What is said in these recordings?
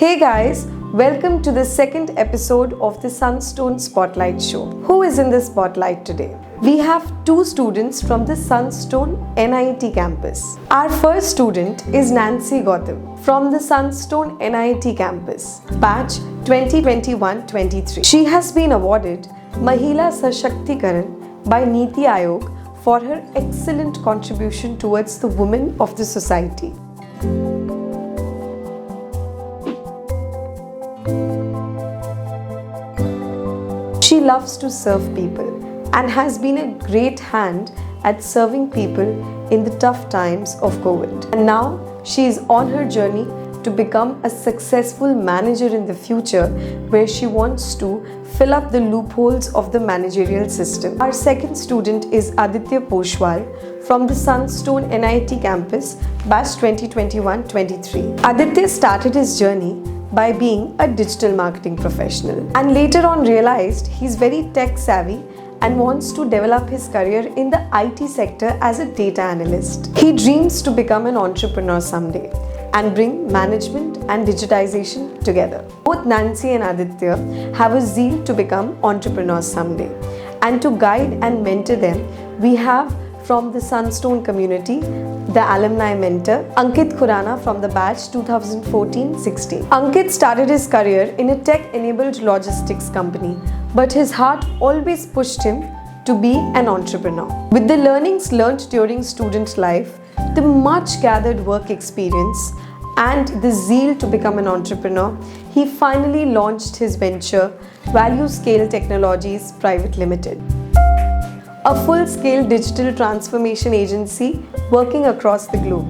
Hey guys, welcome to the second episode of the Sunstone Spotlight Show. Who is in the spotlight today? We have two students from the Sunstone NIET campus. Our first student is Nancy Gautam from the Sunstone NIET campus, batch 2021-23. She has been awarded Mahila Sashaktikaran by Niti Aayog for her excellent contribution towards the women of the society. She loves to serve people and has been a great hand at serving people in the tough times of COVID. And now she is on her journey to become a successful manager in the future, where she wants to fill up the loopholes of the managerial system. Our second student is Aditya Poshwal from the Sunstone NIET campus, batch 2021-23. Aditya started his journey by being a digital marketing professional and later on realized he's very tech savvy and wants to develop his career in the IT sector as a data analyst. He dreams to become an entrepreneur someday and bring management and digitization together. Both Nancy and Aditya have a zeal to become entrepreneurs someday, and to guide and mentor them, we have from the Sunstone community, the alumni mentor, Ankit Khurana from the batch 2014-16. Ankit started his career in a tech-enabled logistics company, but his heart always pushed him to be an entrepreneur. With the learnings learned during student life, the much gathered work experience, and the zeal to become an entrepreneur, he finally launched his venture, Value Scale Technologies Private Limited, a full-scale digital transformation agency working across the globe.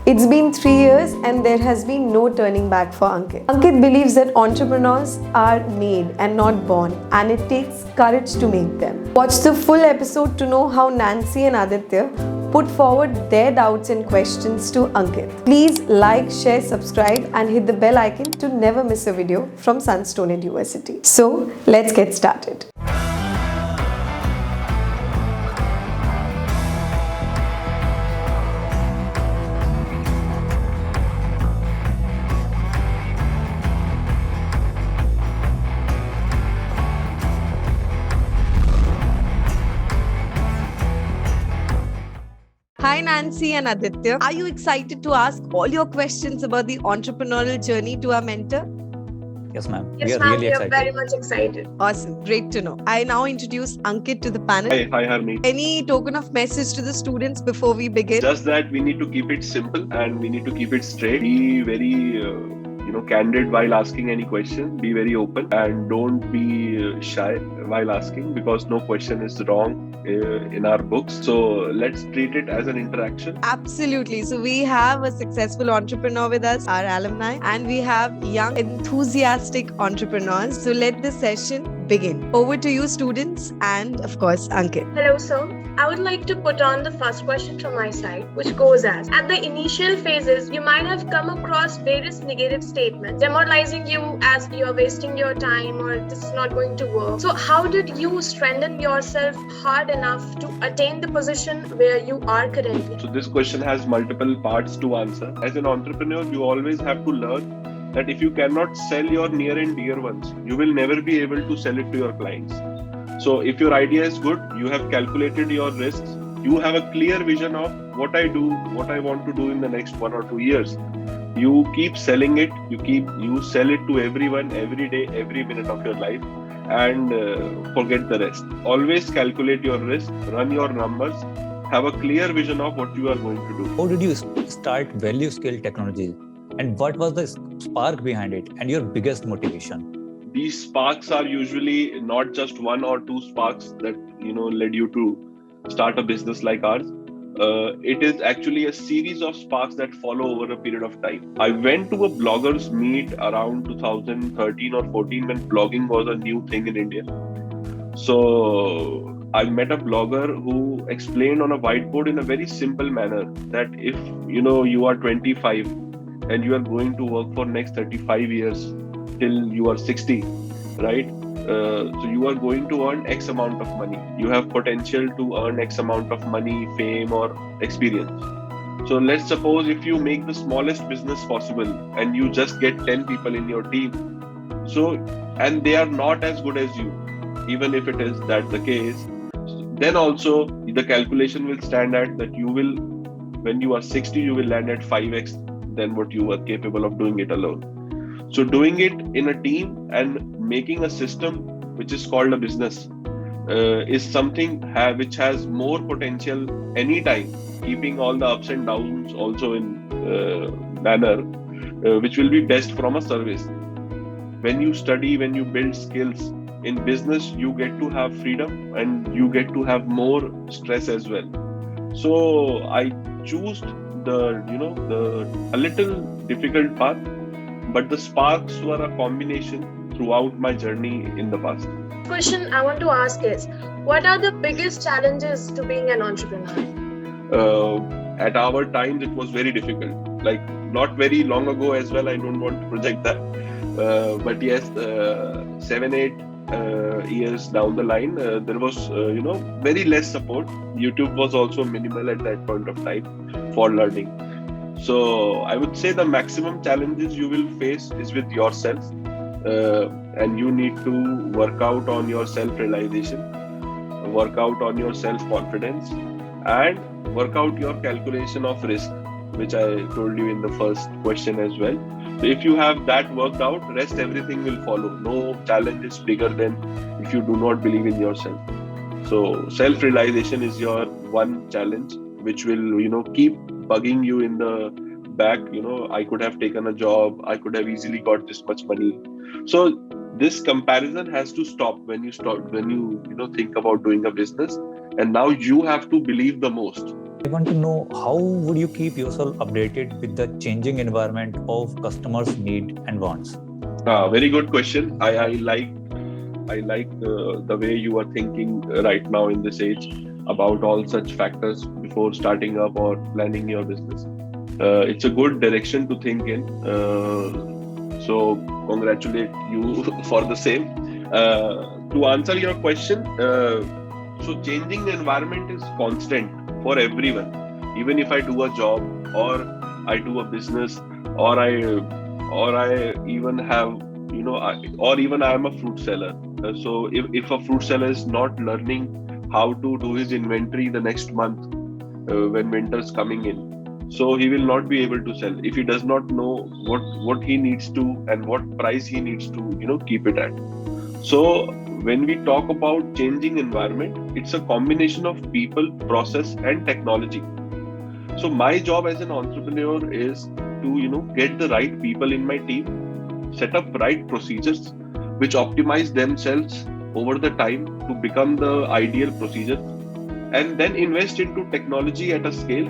It's been 3 years and there has been no turning back for Ankit. Ankit believes that entrepreneurs are made and not born, and it takes courage to make them. Watch the full episode to know how Nancy and Aditya put forward their doubts and questions to Ankit. Please like, share, subscribe and hit the bell icon to never miss a video from Sunstone University. So, let's get started. Hi Nancy and Aditya. Are you excited to ask all your questions about the entrepreneurial journey to our mentor? Yes, ma'am. Yes, we are ma'am, really we are excited. very much excited. Awesome. Great to know. I now introduce Ankit to the panel. Hi Harmeet. Any token of message to the students before we begin? Just that we need to keep it simple and we need to keep it straight. Be very candid while asking any question. Be very open and don't be shy while asking, because no question is wrong in our books. So let's treat it as an interaction. Absolutely. So we have a successful entrepreneur with us, our alumni, and we have young, enthusiastic entrepreneurs. So let the session begin. Over to you, students, and of course, Ankit. Hello, sir. I would like to put on the first question from my side, which goes as: at the initial phases, you might have come across various negative statements, demoralizing you as you're wasting your time or this is not going to work. So how did you strengthen yourself hard enough to attain the position where you are currently? So this question has multiple parts to answer. As an entrepreneur, you always have to learn that if you cannot sell your near and dear ones, you will never be able to sell it to your clients. So if your idea is good, you have calculated your risks, you have a clear vision of what I want to do in the next 1 or 2 years. You keep selling it, you sell it to everyone, every day, every minute of your life, and forget the rest. Always calculate your risk, run your numbers, have a clear vision of what you are going to do. How did you start Value Scale Technologies, and what was the spark behind it and your biggest motivation? These sparks are usually not just 1 or 2 sparks that led you to start a business like ours. It is actually a series of sparks that follow over a period of time. I went to a bloggers meet around 2013 or 14 when blogging was a new thing in India. So I met a blogger who explained on a whiteboard in a very simple manner that if you are 25 and you are going to work for next 35 years till you are 60, right? So you are going to earn X amount of money. You have potential to earn X amount of money, fame or experience. So let's suppose if you make the smallest business possible and you just get 10 people in your team, so and they are not as good as you, even if it is that the case, then also the calculation will stand at that you will, when you are 60, you will land at 5x than what you were capable of doing it alone. So doing it in a team and making a system which is called a business is something which has more potential anytime, keeping all the ups and downs also in manner which will be best from a service. When you study, when you build skills in business, you get to have freedom and you get to have more stress as well. So I choose a little difficult path, but the sparks were a combination throughout my journey in the past. Question I want to ask is, what are the biggest challenges to being an entrepreneur? At our times, it was very difficult. Like not very long ago as well. I don't want to project that, but yes, 7-8 years down the line, there was very less support. YouTube was also minimal at that point of time for learning. So I would say the maximum challenges you will face is with yourself, and you need to work out on your self-realization, work out on your self-confidence, and work out your calculation of risk, which I told you in the first question as well. So if you have that worked out, rest everything will follow. No challenge is bigger than if you do not believe in yourself. So self-realization is your one challenge, which will keep bugging you in the back. I could have taken a job, I could have easily got this much money. So this comparison has to stop when you think about doing a business, and now you have to believe the most. I want to know, how would you keep yourself updated with the changing environment of customers' need and wants? Very good question. I like the way you are thinking right now in this age about all such factors before starting up or planning your business. It's a good direction to think in. So congratulate you for the same. To answer your question, so changing the environment is constant for everyone. Even if I do a job or I do a business, or I even have or even I am a fruit seller. So if a fruit seller is not learning how to do his inventory the next month when winter's coming in, so he will not be able to sell if he does not know what he needs to and what price he needs to keep it at. So when we talk about changing environment, it's a combination of people, process, and technology. So my job as an entrepreneur is to get the right people in my team, set up right procedures which optimize themselves over the time to become the ideal procedures, and then invest into technology at a scale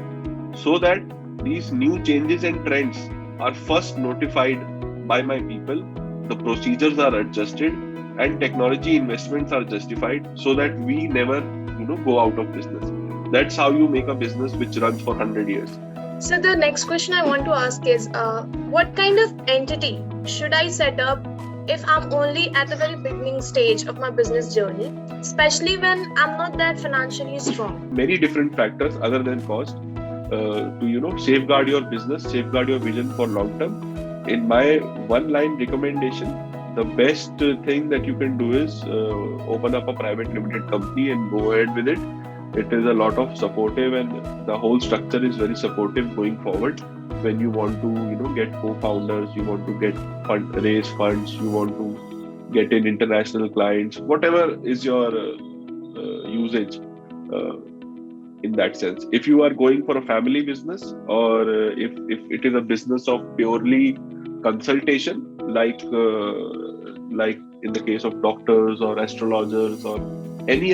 so that these new changes and trends are first notified by my people, the procedures are adjusted, and technology investments are justified so that we never go out of business. That's how you make a business which runs for 100 years. So the next question I want to ask is, what kind of entity should I set up if I'm only at the very beginning stage of my business journey, especially when I'm not that financially strong? Many different factors other than cost to safeguard your business, safeguard your vision for long term. In my one-line recommendation, the best thing that you can do is open up a private limited company and go ahead with it. It is a lot of supportive, and the whole structure is very supportive going forward. When you want to get co-founders, you want to raise funds, you want to get in international clients, whatever is your usage in that sense. If you are going for a family business, or if it is a business of purely consultation, like in the case of doctors or astrologers or any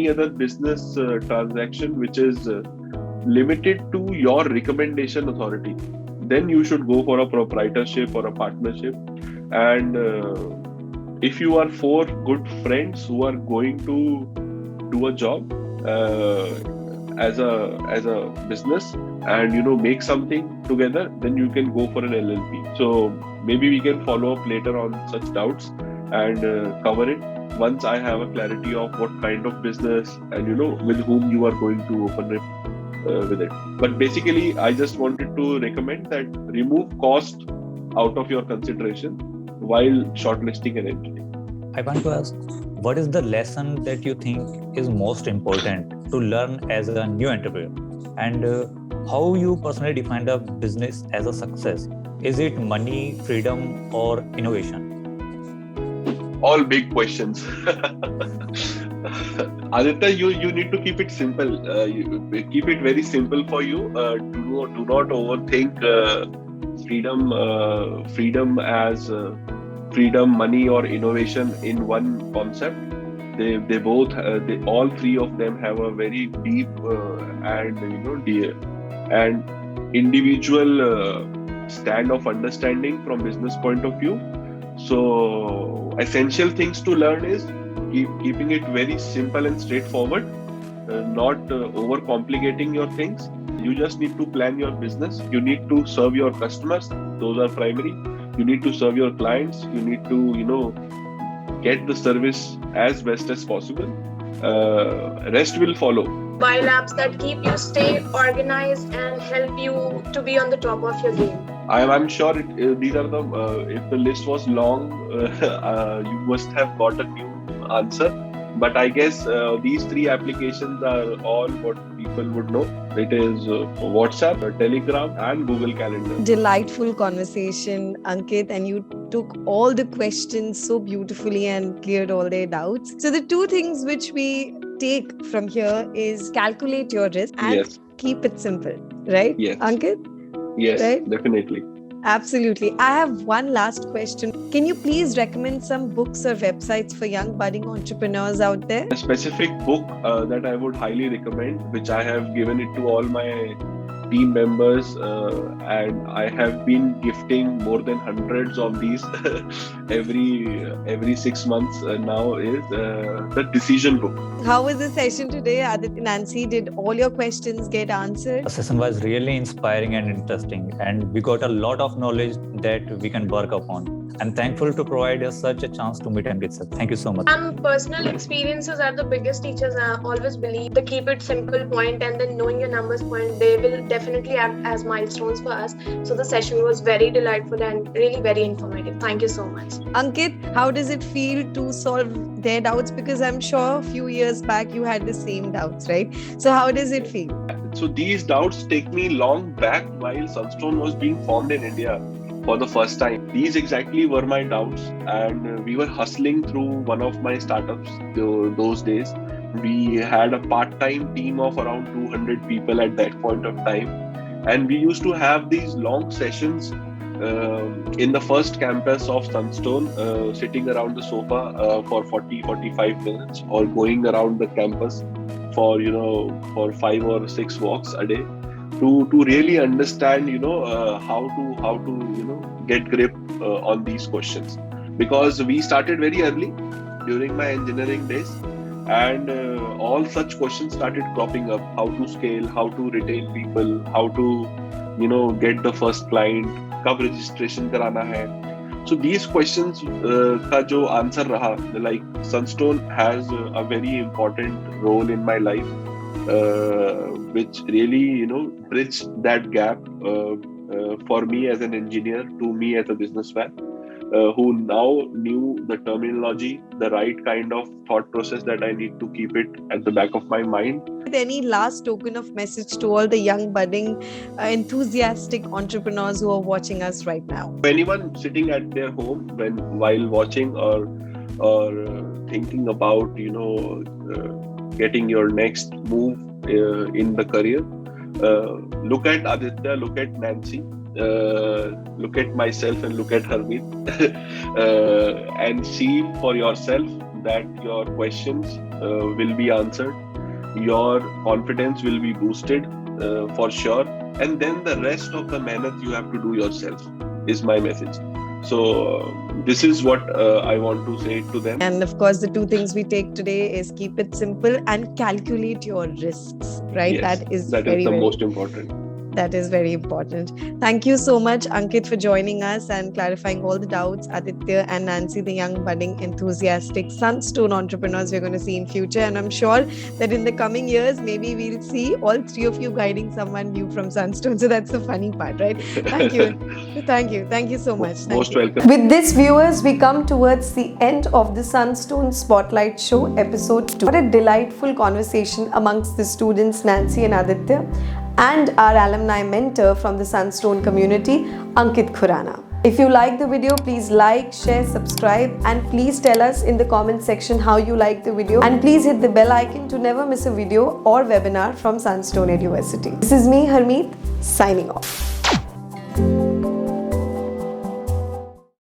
other business transaction which is limited to your recommendation authority, then you should go for a proprietorship or a partnership. And if you are 4 good friends who are going to do a job as a business and make something together, then you can go for an LLP. So maybe we can follow up later on such doubts and cover it once I have a clarity of what kind of business and with whom you are going to open it. with it. But basically, I just wanted to recommend that remove cost out of your consideration while shortlisting an entity. I want to ask, what is the lesson that you think is most important to learn as a new entrepreneur? And how you personally define the business as a success? Is it money, freedom, or innovation? All big questions. Aditya, you need to keep it simple. Keep it very simple for you. Do not overthink freedom as freedom, money, or innovation in one concept. They both all three of them have a very deep and individual stand of understanding from business point of view. So essential things to learn is keeping it very simple and straightforward, not overcomplicating your things. You just need to plan your business. You need to serve your customers. Those are primary. You need to serve your clients. You need to, get the service as best as possible. Rest will follow. Mobile apps that keep you stay organized and help you to be on the top of your game. I'm sure these are the. If the list was long, you must have got a new answer. But I guess these three applications are all what people would know. It is WhatsApp, Telegram, and Google Calendar. Delightful conversation, Ankit, and you took all the questions so beautifully and cleared all their doubts. So the two things which we take from here is calculate your risk and keep it simple, right? Yes. Ankit? Yes, right? Definitely. Absolutely. I have one last question. Can you please recommend some books or websites for young budding entrepreneurs out there? A specific book that I would highly recommend, which I have given it to all my team members, and I have been gifting more than hundreds of these every 6 months now, is the Decision Book. How was the session today, Aditya, Nancy? Did all your questions get answered? The session was really inspiring and interesting, and we got a lot of knowledge that we can work upon. I'm thankful to provide us such a chance to meet Amrit sir. Thank you so much. Personal experiences are the biggest teachers. I always believe the keep it simple point and then knowing your numbers point, they will definitely act as milestones for us. So the session was very delightful and really very informative. Thank you so much. Ankit, how does it feel to solve their doubts? Because I'm sure a few years back you had the same doubts, right? So how does it feel? So these doubts take me long back while Sunstone was being formed in India for the first time. These exactly were my doubts, and we were hustling through one of my startups those days. We had a part-time team of around 200 people at that point of time, and we used to have these long sessions in the first campus of Sunstone, sitting around the sofa for 40-45 minutes, or going around the campus for 5 or 6 walks a day to really understand how to get grip on these questions. Because we started very early during my engineering days, and all such questions started cropping up: how to scale, how to retain people, how to get the first client, कब registration कराना है. So these questions का जो answer रहा, like Sunstone has a very important role in my life, which really bridged that gap for me as an engineer to me as a businessman, who now knew the terminology, the right kind of thought process that I need to keep it at the back of my mind. Any last token of message to all the young budding enthusiastic entrepreneurs who are watching us right now? Anyone sitting at their home while watching or thinking about getting your next move in the career, look at Aditya, look at Nancy, look at myself, and look at Harmeet, and see for yourself that your questions will be answered, your confidence will be boosted for sure, and then the rest of the mehnat you have to do yourself is my message. So this is what I want to say to them. And of course, the two things we take today is keep it simple and calculate your risks, right? Yes, that is the very most important. That is very important. Thank you so much, Ankit, for joining us and clarifying all the doubts. Aditya and Nancy, the young budding enthusiastic Sunstone entrepreneurs we're going to see in future. And I'm sure that in the coming years, maybe we'll see all three of you guiding someone new from Sunstone. So that's the funny part, right? Thank you. Thank you so much. Most welcome. With this, viewers, we come towards the end of the Sunstone Spotlight Show, episode 2. What a delightful conversation amongst the students, Nancy and Aditya, and our alumni mentor from the Sunstone community, Ankit Khurana. If you like the video, please like, share, subscribe, and please tell us in the comment section how you like the video. And please hit the bell icon to never miss a video or webinar from Sunstone University. This is me, Harmeet, signing off.